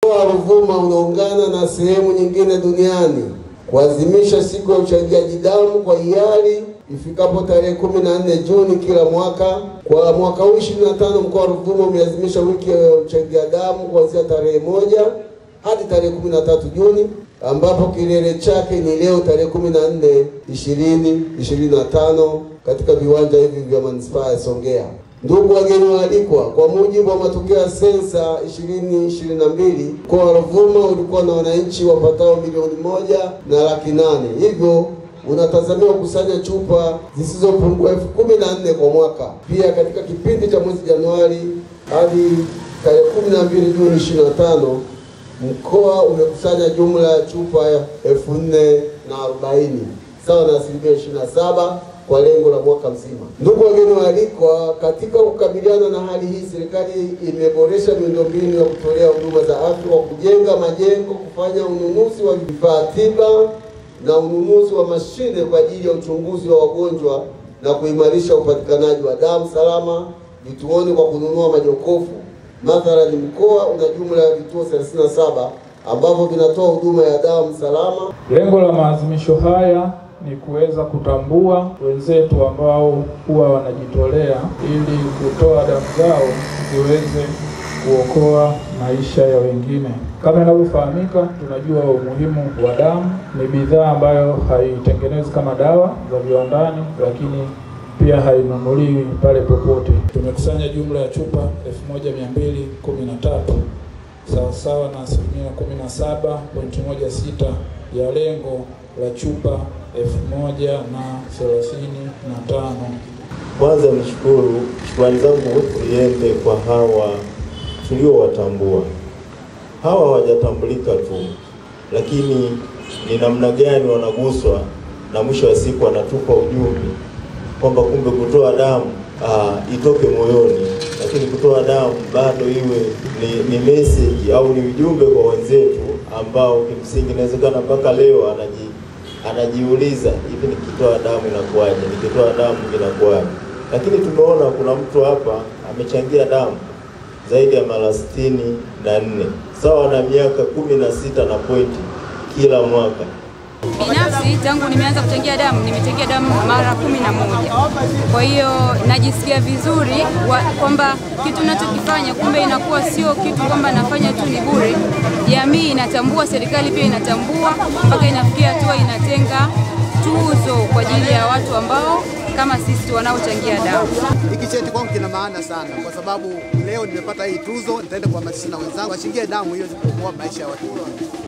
Mkoa wa Ruvuma unaungana na sehemu nyingine duniani kuadhimisha siku ya uchangiaji damu kwa hiari ifikapo tarehe 14 Juni kila mwaka. Kwa mwaka huu 25 mkoa wa Ruvuma umeadhimisha wiki ya uchangia damu kuanzia tarehe 1 hadi tarehe 13 Juni, ambapo kilele chake ni leo tarehe 14 2025 katika viwanja hivi vya manispaa ya Songea. Ndugu wageni waalikwa, kwa mujibu wa matokeo ya sensa 2022, mkoa wa Ruvuma ulikuwa na wananchi wapatao 1,800,000. Hivyo unatazamiwa kukusanya chupa zisizopungua 14,000 kwa mwaka. Pia katika kipindi cha mwezi Januari hadi tarehe 12 Juni 2025, mkoa umekusanya jumla ya chupa 4,040, sawa na 27% kwa lengo la mwaka mzima. Ndugu wageni waalikwa, katika kukabiliana na hali hii, serikali imeboresha miundombinu ya kutolea huduma za afya kwa kujenga majengo, kufanya ununuzi wa vifaa tiba na ununuzi wa mashine kwa ajili ya uchunguzi wa wagonjwa na kuimarisha upatikanaji wa damu salama vituoni kwa kununua majokofu. Mathalan, mkoa una jumla ya vituo 37 ambavyo vinatoa huduma ya damu salama. Lengo la maadhimisho haya ni kuweza kutambua wenzetu ambao huwa wanajitolea ili kutoa damu zao ziweze kuokoa maisha ya wengine. Kama inavyofahamika, tunajua umuhimu wa damu. Ni bidhaa ambayo haitengenezwi kama dawa za viwandani, lakini pia hainunuliwi pale popote. Tumekusanya jumla ya chupa 1213 sawa na 17.16 ya lengo la chupa 1035. Kwanza nishukuru, shukrani zangu ziende kwa hawa tuliowatambua. Hawa hawajatambulika tu, lakini ni namna gani wanaguswa na mwisho wa siku wanatupa ujumbe kwamba kumbe kutoa damu itoke moyoni, lakini kutoa damu bado iwe ni message au ni ujumbe kwa wenzetu ambao kimsingi inawezekana mpaka leo anajiuliza, hivi nikitoa damu inakuwaje, nikitoa damu inakuwaje? Lakini tumeona kuna mtu hapa amechangia damu zaidi ya mara 64, sawa na miaka 16 na pointi kila mwaka. Binafsi tangu nimeanza kuchangia damu, nimechangia damu mara 11. Kwa hiyo najisikia vizuri kwamba kitu ninachokifanya kumbe inakuwa sio kitu kwamba nafanya tu ni bure. Jamii inatambua, serikali pia inatambua, mpaka inafikia hatua inatenga tuzo kwa ajili ya watu ambao kama sisi wanaochangia damu. Hiki cheti kwangu kina maana sana kwa sababu leo nimepata hii tuzo, nitaenda kuhamasisha na wenzangu wachangie damu hiyo kuokoa maisha ya watu.